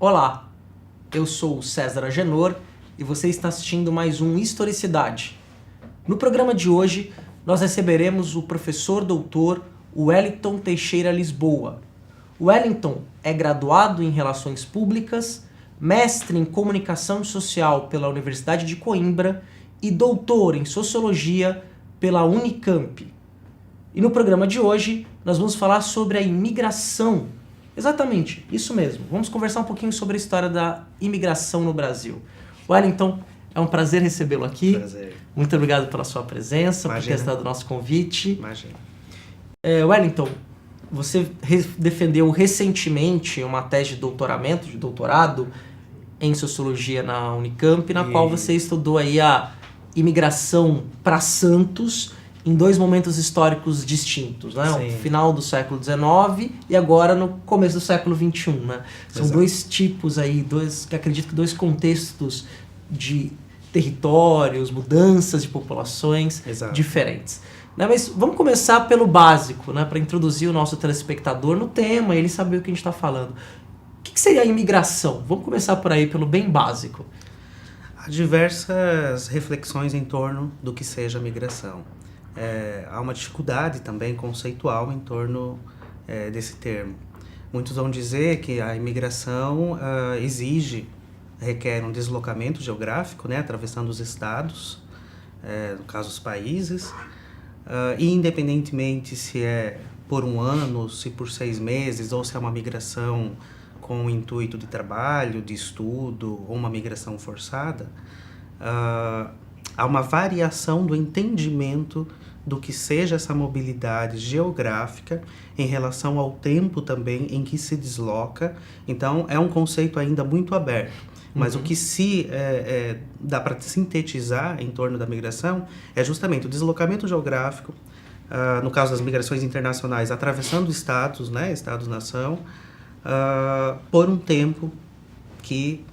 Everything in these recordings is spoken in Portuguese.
Olá, eu sou o César Agenor e você está assistindo mais um Historicidade. No programa de hoje, nós receberemos o professor doutor Wellington Teixeira Lisboa. O Wellington é graduado em Relações Públicas, mestre em Comunicação Social pela Universidade de Coimbra e doutor em Sociologia pela Unicamp. E no programa de hoje, nós vamos falar sobre a imigração. Exatamente, isso mesmo. Vamos conversar um pouquinho sobre a história da imigração no Brasil. Wellington, é um prazer recebê-lo aqui. Prazer. Muito obrigado pela sua presença, por ter aceitado o nosso convite. Imagina. Wellington, você defendeu recentemente uma tese de doutorado em Sociologia na Unicamp, na qual você estudou aí a imigração para Santos em dois momentos históricos distintos, né? Sim. O final do século XIX e agora no começo do século XXI, né? São Exato. dois tipos aí, acredito que dois contextos de territórios, mudanças de populações Exato. diferentes. Né? Mas vamos começar pelo básico, né? Para introduzir o nosso telespectador no tema e ele saber o que a gente está falando. O que seria a imigração? Vamos começar por aí, pelo bem básico. Há diversas reflexões em torno do que seja a migração. Há uma dificuldade também conceitual em torno desse termo. Muitos vão dizer que a imigração requer um deslocamento geográfico, né, atravessando os estados, no caso os países, e independentemente se é por um ano, se por 6 meses, ou se é uma migração com o intuito de trabalho, de estudo, ou uma migração forçada, há uma variação do entendimento do que seja essa mobilidade geográfica em relação ao tempo também em que se desloca. Então, é um conceito ainda muito aberto. Mas o que dá para sintetizar em torno da migração é justamente o deslocamento geográfico, no caso das migrações internacionais, atravessando estados, né, estados-nação, por um tempo que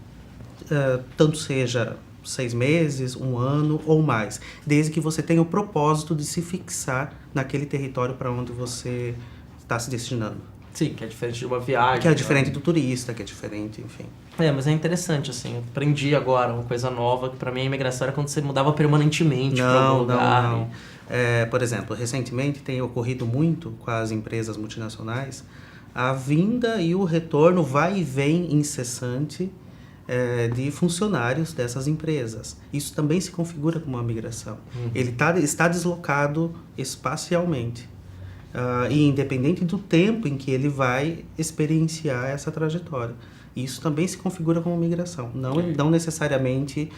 tanto seja 6 meses, 1 ano ou mais, desde que você tenha o propósito de se fixar naquele território para onde você está se destinando. Sim, que é diferente de uma viagem. Que é diferente do turista, que é diferente, enfim. Mas é interessante, assim, eu aprendi agora uma coisa nova, que para mim a imigração era quando você mudava permanentemente para algum lugar. Não. Por exemplo, recentemente tem ocorrido muito com as empresas multinacionais a vinda e o retorno vai e vem incessante de funcionários dessas empresas. Isso também se configura como uma migração. Ele está deslocado espacialmente. E independente do tempo em que ele vai experienciar essa trajetória. Isso também se configura como migração. Não necessariamente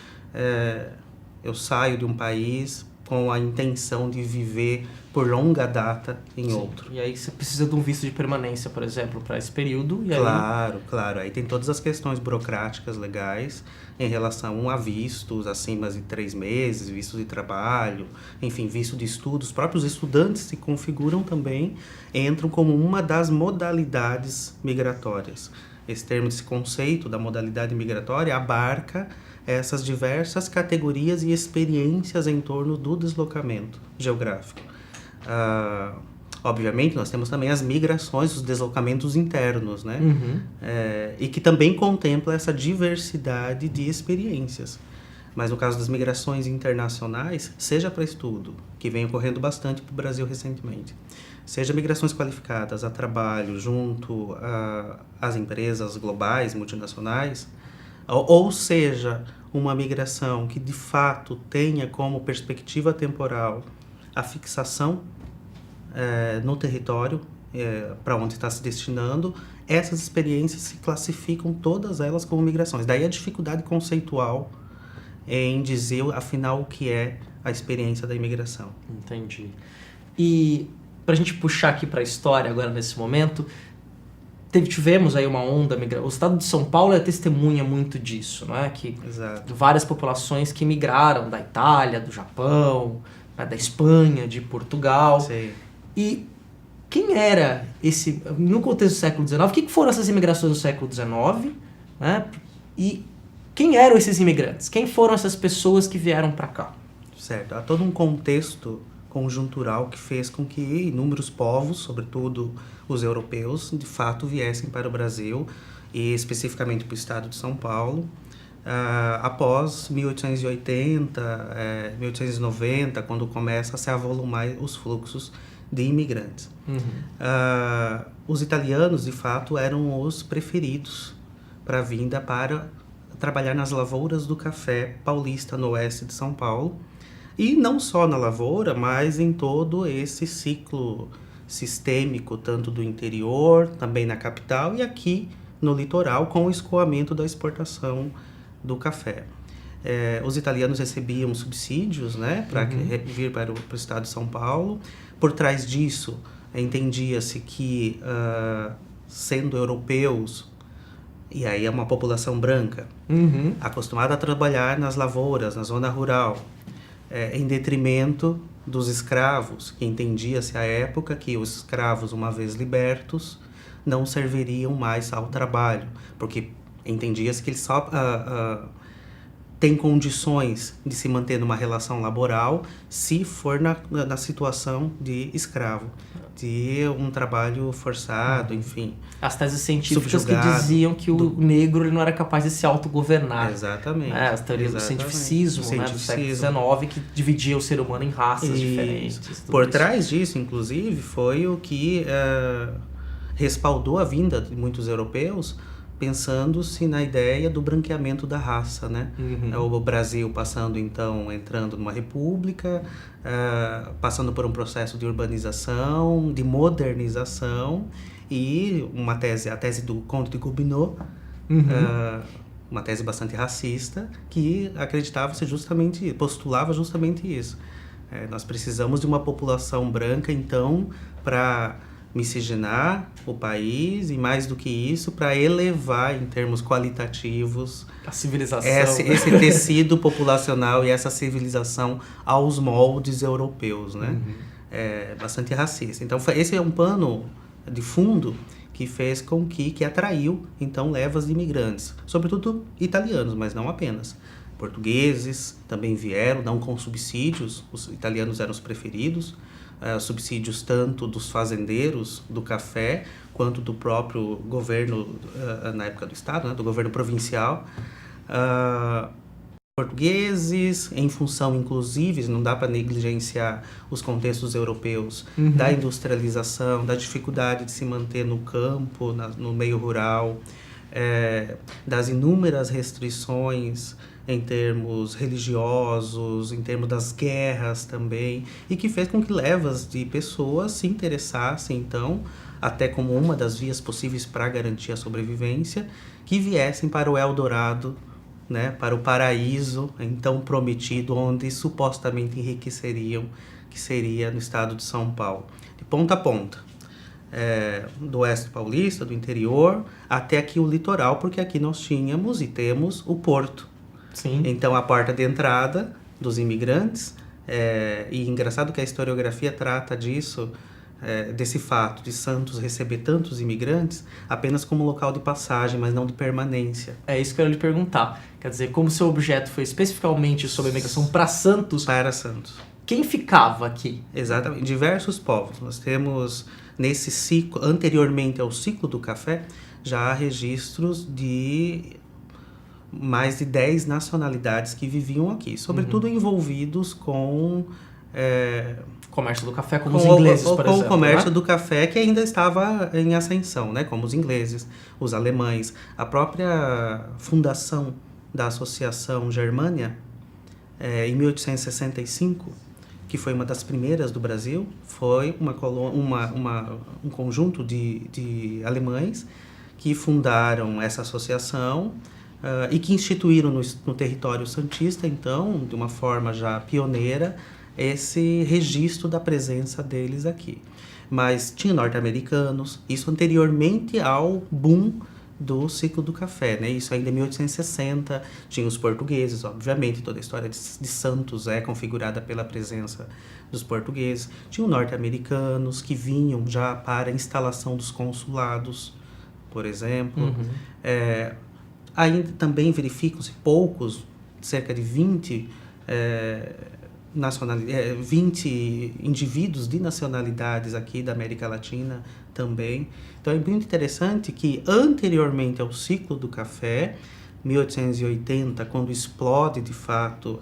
eu saio de um país com a intenção de viver por longa data em outro. E aí você precisa de um visto de permanência, por exemplo, para esse período. E Claro. Aí tem todas as questões burocráticas legais em relação a vistos acima de 3 meses, vistos de trabalho, enfim, visto de estudos. Os próprios estudantes se configuram também, entram como uma das modalidades migratórias. Esse conceito da modalidade migratória abarca essas diversas categorias e experiências em torno do deslocamento geográfico. Obviamente, nós temos também as migrações, os deslocamentos internos, né? E que também contempla essa diversidade de experiências. Mas no caso das migrações internacionais, seja para estudo, que vem ocorrendo bastante para o Brasil recentemente, seja migrações qualificadas a trabalho junto às empresas globais, multinacionais, ou seja, uma migração que de fato tenha como perspectiva temporal a fixação no território para onde está se destinando, essas experiências se classificam todas elas como migrações. Daí a dificuldade conceitual em dizer, afinal, o que é a experiência da imigração. Entendi. E para a gente puxar aqui para a história agora nesse momento, tivemos aí uma onda migratória. O estado de São Paulo é testemunha muito disso, não é? Que Exato. Várias populações que migraram da Itália, do Japão, né, da Espanha, de Portugal. Sim. E quem era esse, no contexto do século XIX, o que foram essas imigrações no século XIX, né? E quem eram esses imigrantes? Quem foram essas pessoas que vieram para cá? Certo. Há todo um contexto conjuntural que fez com que inúmeros povos, sobretudo os europeus, de fato viessem para o Brasil e especificamente para o estado de São Paulo, após 1880, 1890, quando começa a se avolumar os fluxos de imigrantes. Os italianos, de fato, eram os preferidos para a vinda para trabalhar nas lavouras do café paulista no oeste de São Paulo. E não só na lavoura, mas em todo esse ciclo sistêmico, tanto do interior, também na capital e aqui no litoral, com o escoamento da exportação do café. Os italianos recebiam subsídios, né, para vir para o estado de São Paulo. Por trás disso, entendia-se que, sendo europeus, e aí é uma população branca, acostumada a trabalhar nas lavouras, na zona rural, em detrimento dos escravos, que entendia-se à época que os escravos, uma vez libertos, não serviriam mais ao trabalho, porque entendia-se que eles só têm condições de se manter numa relação laboral se for na situação de escravo, de um trabalho forçado, enfim. As teses científicas subjugado, que diziam que o negro ele não era capaz de se autogovernar. Exatamente. As teorias do cientificismo, né, do século XIX, que dividia o ser humano em raças diferentes. Por trás disso, inclusive, foi o que respaldou a vinda de muitos europeus, pensando-se na ideia do branqueamento da raça, né? O Brasil entrando numa república, passando por um processo de urbanização, de modernização, e a tese do Conde de Gobineau, uma tese bastante racista, que postulava justamente isso. Nós precisamos de uma população branca, então, para miscigenar o país e, mais do que isso, para elevar em termos qualitativos a civilização, esse tecido populacional e essa civilização aos moldes europeus, né? Bastante racista. Então, esse é um pano de fundo que fez com que atraiu, então, levas de imigrantes, sobretudo italianos, mas não apenas. Portugueses também vieram, não com subsídios, os italianos eram os preferidos, subsídios tanto dos fazendeiros do café, quanto do próprio governo, na época do estado, né, do governo provincial. Portugueses, em função, inclusive, não dá para negligenciar os contextos europeus, da industrialização, da dificuldade de se manter no campo, no meio rural, das inúmeras restrições em termos religiosos, em termos das guerras também, e que fez com que levas de pessoas se interessassem, então, até como uma das vias possíveis para garantir a sobrevivência, que viessem para o Eldorado, né, para o paraíso então prometido, onde supostamente enriqueceriam, que seria no estado de São Paulo, de ponta a ponta. Do oeste paulista, do interior, até aqui o litoral, porque aqui nós tínhamos e temos o porto. Sim. Então, a porta de entrada dos imigrantes, e engraçado que a historiografia trata disso, desse fato de Santos receber tantos imigrantes apenas como local de passagem, mas não de permanência. É isso que eu ia lhe perguntar. Quer dizer, como seu objeto foi especificamente sobre a imigração para Santos... Para Santos. Quem ficava aqui? Exatamente. Diversos povos. Nós temos, nesse ciclo, anteriormente ao ciclo do café, já há registros de mais de 10 nacionalidades que viviam aqui, sobretudo envolvidos com... comércio do café, como os ingleses, por exemplo. Com o comércio, né? do café, que ainda estava em ascensão, né? Como os ingleses, os alemães. A própria fundação da Associação Germânia, em 1865, que foi uma das primeiras do Brasil, foi um conjunto de alemães que fundaram essa associação, e que instituíram no território santista, então, de uma forma já pioneira, esse registro da presença deles aqui. Mas tinha norte-americanos, isso anteriormente ao boom do ciclo do café, né? Isso ainda em 1860, tinha os portugueses, obviamente, toda a história de Santos é configurada pela presença dos portugueses. Tinha norte-americanos que vinham já para a instalação dos consulados, por exemplo. Ainda também verificam-se poucos, cerca de 20 20 indivíduos de nacionalidades aqui da América Latina também. Então é muito interessante que anteriormente ao ciclo do café, 1880, quando explode de fato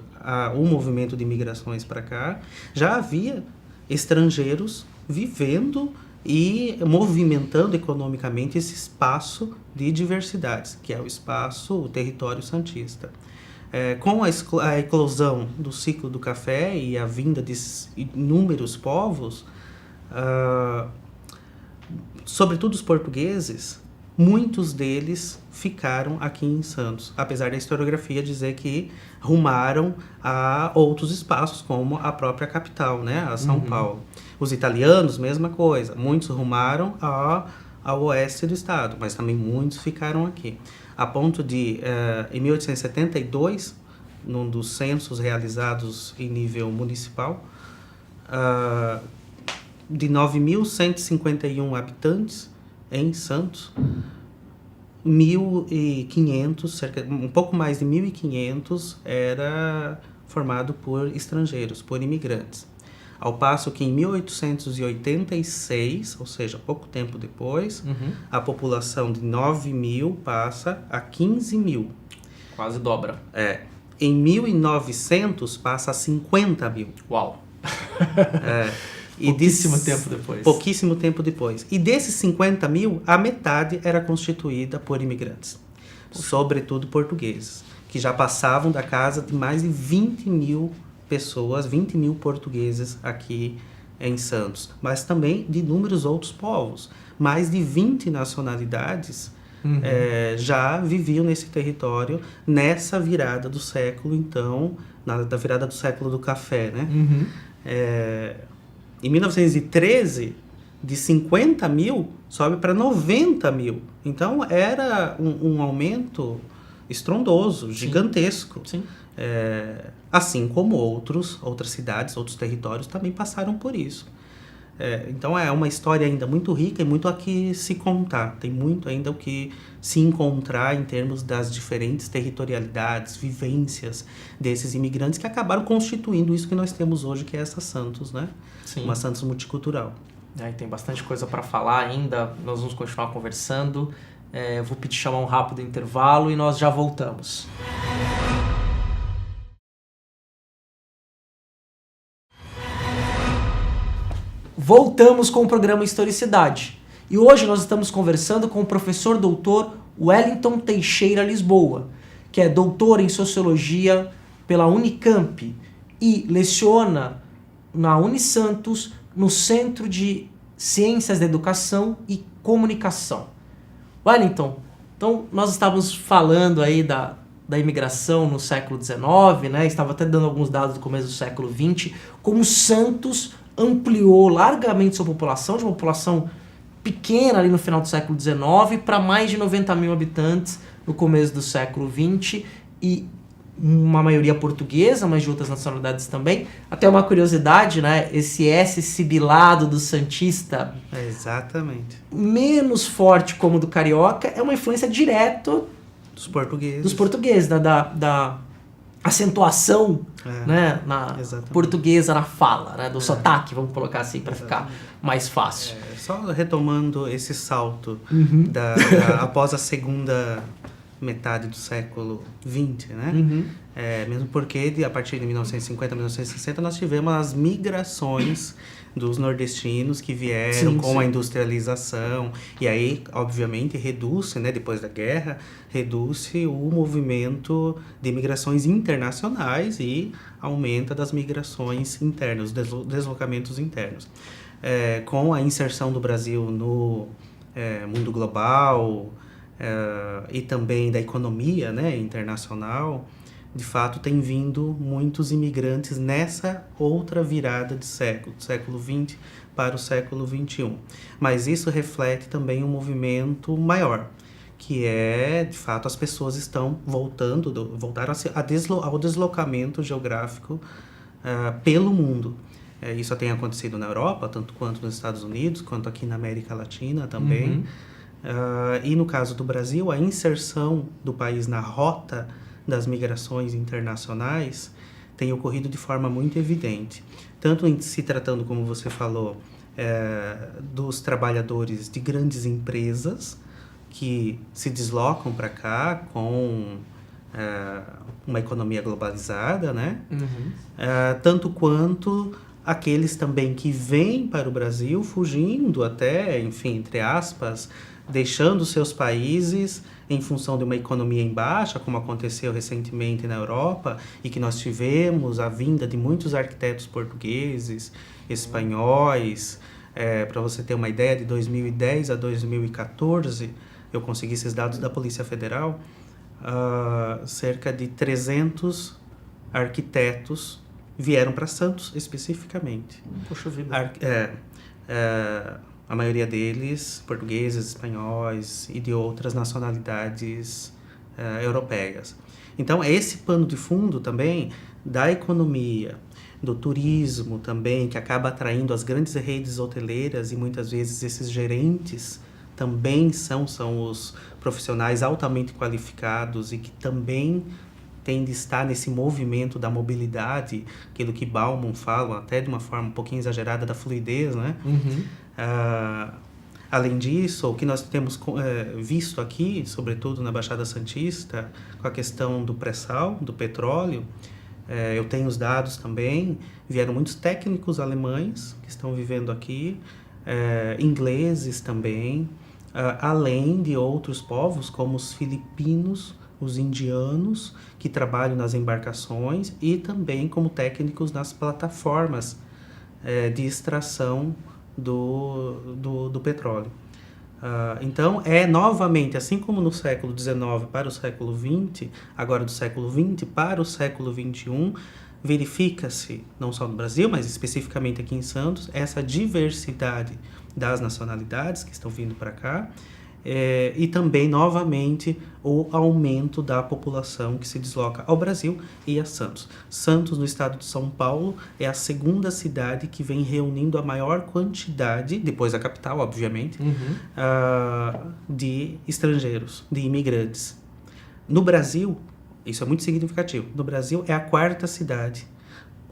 o movimento de imigrações para cá, já havia estrangeiros vivendo e movimentando economicamente esse espaço de diversidades, que é o território santista. Com a eclosão do ciclo do café e a vinda de inúmeros povos, sobretudo os portugueses, muitos deles ficaram aqui em Santos, apesar da historiografia dizer que rumaram a outros espaços, como a própria capital, né, a São Paulo. Os italianos, mesma coisa, muitos rumaram ao oeste do estado, mas também muitos ficaram aqui. A ponto de, em 1872, num dos censos realizados em nível municipal, de 9.151 habitantes em Santos, 1.500, um pouco mais de 1.500 era formado por estrangeiros, por imigrantes. Ao passo que em 1886, ou seja, pouco tempo depois, a população de 9.000 passa a 15.000. Quase dobra. Em 1900 passa a 50.000. Uau! Pouquíssimo tempo depois. E desses 50.000, a metade era constituída por imigrantes, sobretudo portugueses, que já passavam da casa de mais de 20.000 pessoas, 20.000 portugueses aqui em Santos, mas também de inúmeros outros povos. Mais de 20 nacionalidades já viviam nesse território nessa virada do século, então, da virada do século do café, né? Em 1913, de 50.000, sobe para 90.000. Então, era um aumento estrondoso, gigantesco. Sim. Assim como outras cidades, outros territórios também passaram por isso. Então, é uma história ainda muito rica e muito a que se contar. Tem muito ainda o que se encontrar em termos das diferentes territorialidades, vivências desses imigrantes que acabaram constituindo isso que nós temos hoje, que é essa Santos, né? Sim. Uma Santos multicultural. Tem bastante coisa para falar ainda, nós vamos continuar conversando. Eu vou pedir chamar um rápido intervalo e nós já voltamos. Voltamos com o programa Historicidade. E hoje nós estamos conversando com o professor doutor Wellington Teixeira Lisboa, que é doutor em Sociologia pela Unicamp e leciona na Unisantos, no Centro de Ciências da Educação e Comunicação. Wellington, então nós estávamos falando aí da imigração no século XIX, né? Estava até dando alguns dados do começo do século XX, como Santos ampliou largamente sua população, de uma população pequena ali no final do século XIX para mais de 90.000 habitantes no começo do século XX, e uma maioria portuguesa, mas de outras nacionalidades também. Até uma curiosidade, né? Esse S sibilado do santista, exatamente, menos forte como o do carioca, é uma influência direta dos portugueses, da acentuação, né, portuguesa na fala, né, do sotaque, vamos colocar assim, para ficar mais fácil. Só retomando esse salto após a segunda metade do século XX, né? Mesmo porque a partir de 1950, 1960 nós tivemos as migrações dos nordestinos que vieram com a industrialização, e aí obviamente reduz-se, né, depois da guerra, reduz-se o movimento de migrações internacionais e aumenta das migrações internas, deslocamentos internos. Com a inserção do Brasil no mundo global, e também da economia, né, internacional, de fato tem vindo muitos imigrantes nessa outra virada de século, do século XX para o século XXI. Mas isso reflete também um movimento maior, que é, de fato, as pessoas estão voltaram ao deslocamento geográfico pelo mundo. Isso tem acontecido na Europa, tanto quanto nos Estados Unidos, quanto aqui na América Latina também. E no caso do Brasil, a inserção do país na rota das migrações internacionais tem ocorrido de forma muito evidente. Tanto em se tratando, como você falou, dos trabalhadores de grandes empresas que se deslocam para cá com uma economia globalizada, né? Uhum. Tanto quanto aqueles também que vêm para o Brasil fugindo até, enfim, entre aspas, deixando seus países em função de uma economia em baixa, como aconteceu recentemente na Europa, e que nós tivemos a vinda de muitos arquitetos portugueses, espanhóis. Para você ter uma ideia, de 2010 a 2014, eu consegui esses dados da Polícia Federal, cerca de 300 arquitetos vieram para Santos especificamente. Poxa vida. A maioria deles portugueses, espanhóis e de outras nacionalidades europeias. Então, é esse pano de fundo também da economia, do turismo também, que acaba atraindo as grandes redes hoteleiras, e muitas vezes esses gerentes também são os profissionais altamente qualificados e que também têm de estar nesse movimento da mobilidade, aquilo que Bauman fala, até de uma forma um pouquinho exagerada, da fluidez, né? Uhum. Além disso, o que nós temos visto aqui, sobretudo na Baixada Santista, com a questão do pré-sal, do petróleo, eu tenho os dados também, vieram muitos técnicos alemães que estão vivendo aqui, ingleses também, além de outros povos como os filipinos, os indianos, que trabalham nas embarcações, e também como técnicos nas plataformas de extração do petróleo. Então, novamente, assim como no século XIX para o século XX, agora do século XX para o século XXI, verifica-se, não só no Brasil, mas especificamente aqui em Santos, essa diversidade das nacionalidades que estão vindo para cá, e também, novamente, o aumento da população que se desloca ao Brasil e a Santos. Santos, no estado de São Paulo, é a segunda cidade que vem reunindo a maior quantidade, depois da capital, obviamente, de estrangeiros, de imigrantes. No Brasil, isso é muito significativo, no Brasil é a quarta cidade,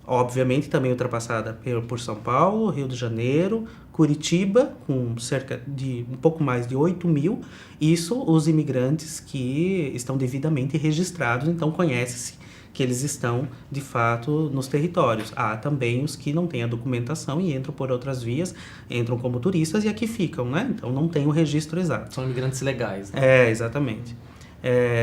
obviamente também ultrapassada por São Paulo, Rio de Janeiro, Curitiba, com cerca de um pouco mais de 8 mil, isso os imigrantes que estão devidamente registrados, então conhece-se que eles estão, de fato, nos territórios. Há também os que não têm a documentação e entram por outras vias, entram como turistas e aqui ficam, né? Então não tem o registro exato. São imigrantes legais, né? Exatamente.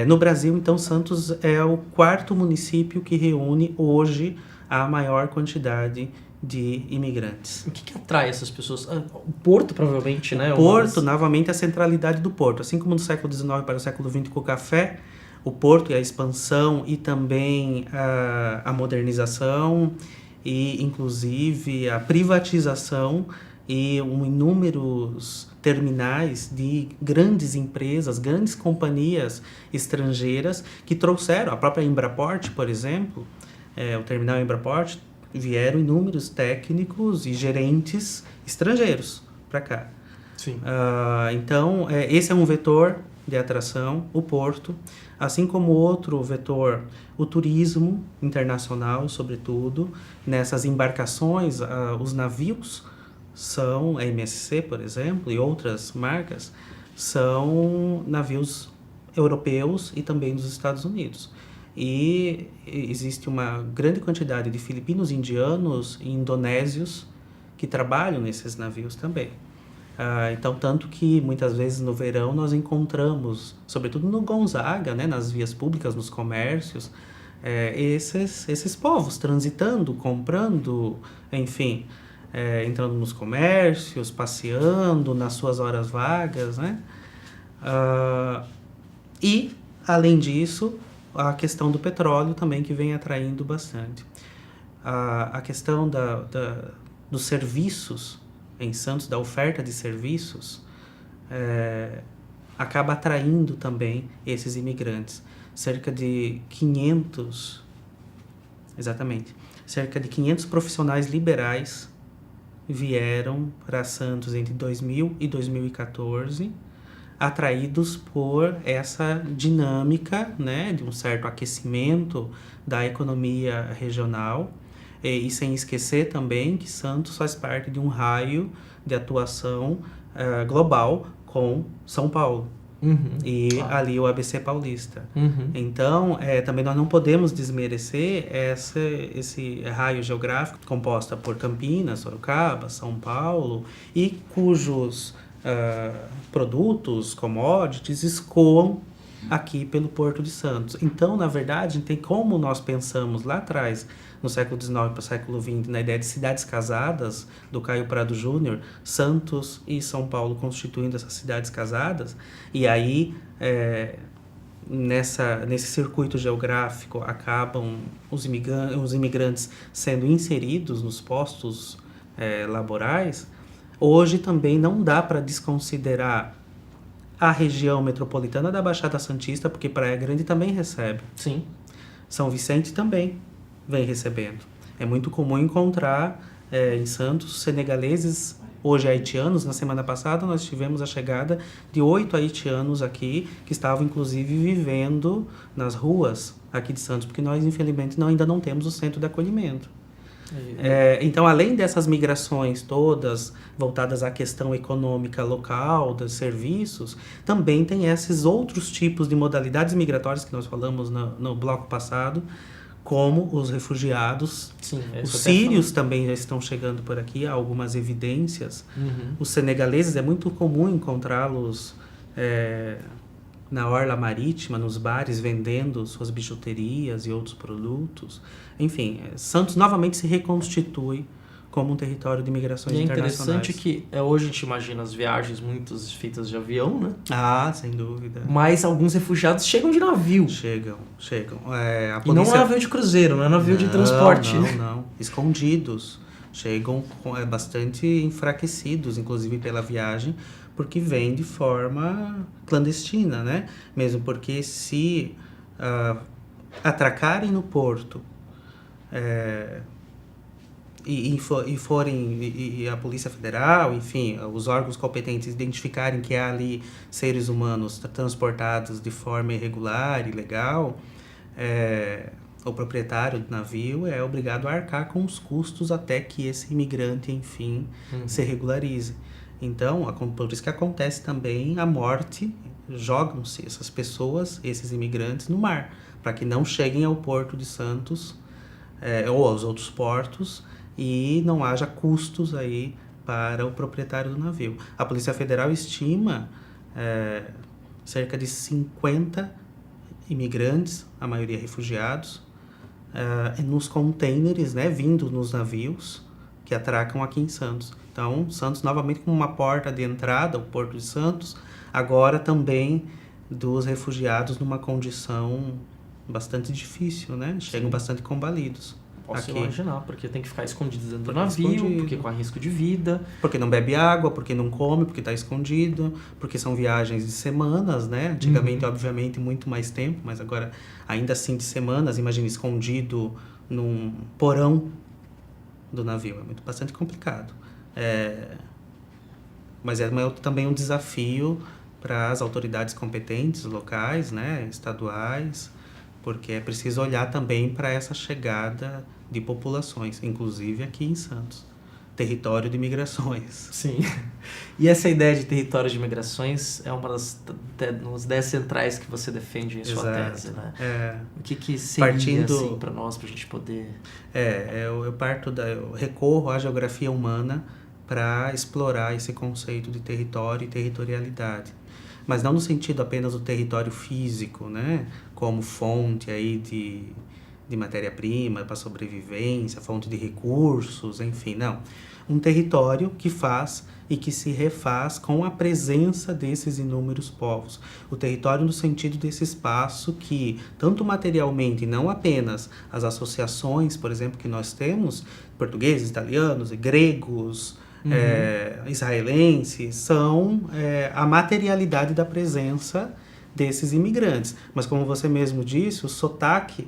No Brasil, então, Santos é o quarto município que reúne hoje a maior quantidade de imigrantes. O que atrai essas pessoas? O Porto, provavelmente, né? O Porto, novamente, a centralidade do Porto. Assim como no século XIX para o século XX com o café, o Porto e a expansão e também a modernização e, inclusive, a privatização e inúmeros terminais de grandes empresas, grandes companhias estrangeiras que trouxeram, a própria Embraport, por exemplo, o terminal Embraport, vieram inúmeros técnicos e gerentes estrangeiros para cá. Sim. Então, esse é um vetor de atração, o Porto, assim como outro vetor, o turismo internacional, sobretudo, nessas embarcações, os navios são, a MSC, por exemplo, e outras marcas, são navios europeus e também dos Estados Unidos. E existe uma grande quantidade de filipinos, indianos e indonésios que trabalham nesses navios também. Então, tanto que muitas vezes no verão nós encontramos, sobretudo no Gonzaga, né, nas vias públicas, nos comércios, esses povos transitando, comprando, enfim, entrando nos comércios, passeando nas suas horas vagas, né? E, além disso, a questão do petróleo também, que vem atraindo bastante. A questão dos serviços em Santos, da oferta de serviços, acaba atraindo também esses imigrantes. Cerca de 500 profissionais liberais vieram para Santos entre 2000 e 2014, atraídos por essa dinâmica, né, de um certo aquecimento da economia regional, e sem esquecer também que Santos faz parte de um raio de atuação global com São Paulo. E claro. ali o ABC Paulista. Então, também nós não podemos desmerecer esse raio geográfico composto por Campinas, Sorocaba, São Paulo, e cujos produtos, commodities, escoam aqui pelo Porto de Santos. Então, na verdade, tem como nós pensamos lá atrás, no século XIX para o século XX, na ideia de cidades casadas, do Caio Prado Júnior, Santos e São Paulo constituindo essas cidades casadas, e aí, nesse circuito geográfico, acabam os imigrantes sendo inseridos nos postos laborais. Hoje também não dá para desconsiderar a região metropolitana da Baixada Santista, porque Praia Grande também recebe. Sim. São Vicente também vem recebendo. É muito comum encontrar em Santos senegaleses, hoje haitianos. Na semana passada nós tivemos a chegada de 8 haitianos aqui, que estavam inclusive vivendo nas ruas aqui de Santos, porque nós infelizmente ainda não temos o centro de acolhimento. Então, além dessas migrações todas voltadas à questão econômica local, dos serviços, também tem esses outros tipos de modalidades migratórias que nós falamos no bloco passado, como os refugiados. Sim, os sírios também já estão chegando por aqui, há algumas evidências. Os senegaleses, é muito comum encontrá-los na orla marítima, nos bares, vendendo suas bijuterias e outros produtos. Enfim, Santos novamente se reconstitui como um território de migrações internacionais. E é interessante que hoje a gente imagina as viagens muitas feitas de avião, né? Ah, sem dúvida. Mas alguns refugiados chegam de navio. Chegam. A polícia... E não é navio de cruzeiro, não é navio de transporte. Não. Escondidos. Chegam bastante enfraquecidos, inclusive pela viagem, porque vem de forma clandestina, né? Mesmo porque se atracarem no porto e a Polícia Federal, enfim, os órgãos competentes identificarem que há ali seres humanos transportados de forma irregular, ilegal, o proprietário do navio é obrigado a arcar com os custos até que esse imigrante, enfim, se regularize. Então, por isso que acontece também a morte, jogam-se essas pessoas, esses imigrantes, no mar, para que não cheguem ao Porto de Santos ou aos outros portos e não haja custos aí para o proprietário do navio. A Polícia Federal estima cerca de 50 imigrantes, a maioria refugiados, nos containers, né, vindo nos navios que atracam aqui em Santos. Então, Santos novamente como uma porta de entrada, o Porto de Santos, agora também dos refugiados numa condição bastante difícil, né? Chegam bastante combalidos. Posso imaginar, porque tem que ficar escondido dentro do navio, porque com risco de vida. Porque não bebe água, porque não come, porque está escondido, porque são viagens de semanas, né? Antigamente, obviamente, muito mais tempo, mas agora, ainda assim, de semanas, imagina, escondido num porão do navio. É bastante complicado. Mas também um desafio para as autoridades competentes locais, né, estaduais, porque é preciso olhar também para essa chegada de populações, inclusive aqui em Santos, território de migrações. Sim. E essa ideia de território de migrações é uma das ideias centrais que você defende em sua tese, né? O que seria assim, para nós, para a gente poder... Eu recorro à geografia humana para explorar esse conceito de território e territorialidade. Mas não no sentido apenas do território físico, né? Como fonte aí de matéria-prima para sobrevivência, fonte de recursos, enfim, não. Um território que faz e que se refaz com a presença desses inúmeros povos. O território no sentido desse espaço que, tanto materialmente, não apenas as associações, por exemplo, que nós temos, portugueses, italianos, gregos, israelenses, são a materialidade da presença desses imigrantes. Mas como você mesmo disse, o sotaque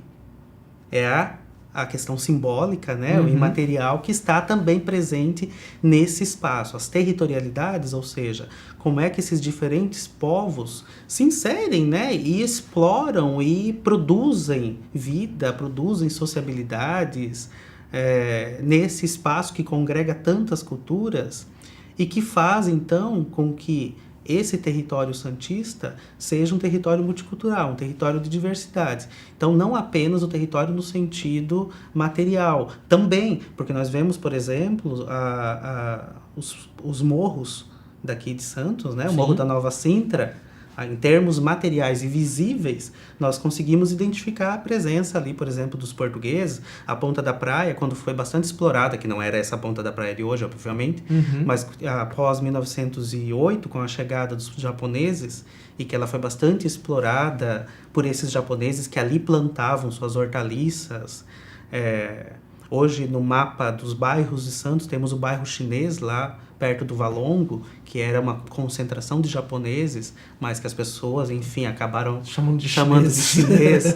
é a questão simbólica, né, o imaterial, que está também presente nesse espaço. As territorialidades, ou seja, como é que esses diferentes povos se inserem, né, e exploram e produzem vida, produzem sociabilidades nesse espaço que congrega tantas culturas e que faz, então, com que esse território santista seja um território multicultural, um território de diversidades. Então, não apenas o território no sentido material, também, porque nós vemos, por exemplo, os morros daqui de Santos, né? O Morro da Nova Sintra, em termos materiais e visíveis, nós conseguimos identificar a presença ali, por exemplo, dos portugueses. A Ponta da Praia, quando foi bastante explorada, que não era essa Ponta da Praia de hoje, obviamente, mas após 1908, com a chegada dos japoneses, e que ela foi bastante explorada por esses japoneses que ali plantavam suas hortaliças. Hoje, no mapa dos bairros de Santos, temos o bairro chinês lá, perto do Valongo, que era uma concentração de japoneses, mas que as pessoas, enfim, acabaram chamando de chinês.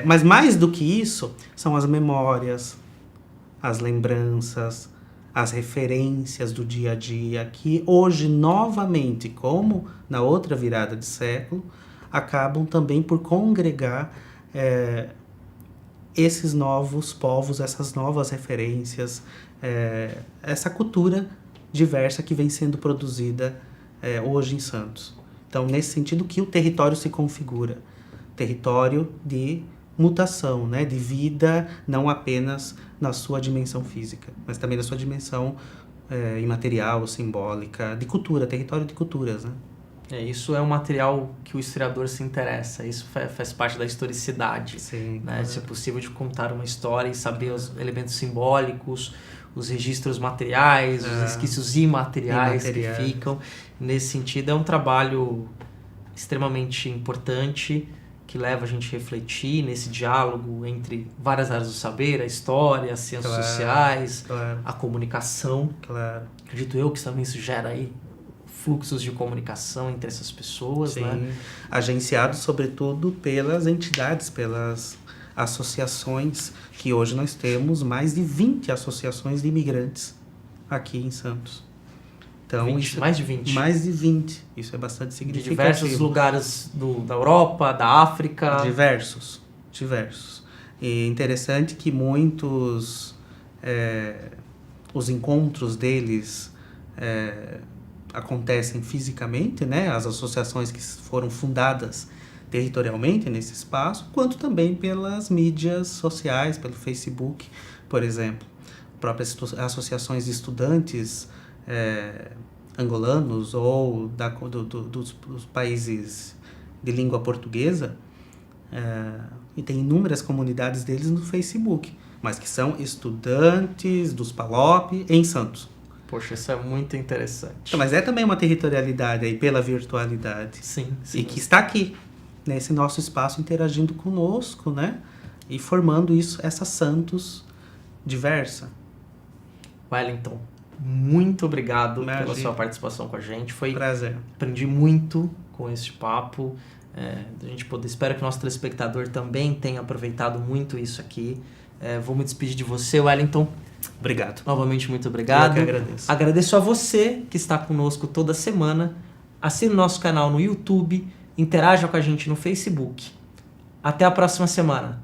Mas mais do que isso, são as memórias, as lembranças, as referências do dia a dia, que hoje, novamente, como na outra virada de século, acabam também por congregar esses novos povos, essas novas referências, essa cultura diversa que vem sendo produzida hoje em Santos. Então, nesse sentido que o território se configura, território de mutação, né, de vida, não apenas na sua dimensão física, mas também na sua dimensão imaterial, simbólica, de cultura, território de culturas, né? Isso é um material que o historiador se interessa, isso faz parte da historicidade. Sim, né? Se é possível de contar uma história e saber os elementos simbólicos, os registros materiais, os resquícios imateriais que ficam. Nesse sentido, é um trabalho extremamente importante que leva a gente a refletir nesse diálogo entre várias áreas do saber, a história, as ciências sociais, a comunicação. Acredito eu que também isso gera aí fluxos de comunicação entre essas pessoas. Sim, né? Agenciados sobretudo pelas entidades, pelas associações, que hoje nós temos mais de 20 associações de imigrantes aqui em Santos. Então, mais de 20? Mais de 20. Isso é bastante significativo. De diversos lugares da Europa, da África. Diversos. E interessante que muitos, os encontros deles acontecem fisicamente, né? As associações que foram fundadas territorialmente nesse espaço, quanto também pelas mídias sociais, pelo Facebook, por exemplo. Próprias associações de estudantes angolanos ou dos países de língua portuguesa, e tem inúmeras comunidades deles no Facebook, mas que são estudantes dos PALOP em Santos. Poxa, isso é muito interessante. Mas é também uma territorialidade aí pela virtualidade. Sim. E que está aqui, nesse nosso espaço, interagindo conosco, né? E formando essa Santos diversa. Wellington, muito obrigado pela sua participação com a gente. Foi prazer. Aprendi muito com este papo. Espero que o nosso telespectador também tenha aproveitado muito isso aqui. Vou me despedir de você, Wellington. Obrigado. Novamente, muito obrigado. Eu que agradeço. Agradeço a você que está conosco toda semana. Assine o nosso canal no YouTube, interaja com a gente no Facebook. Até a próxima semana.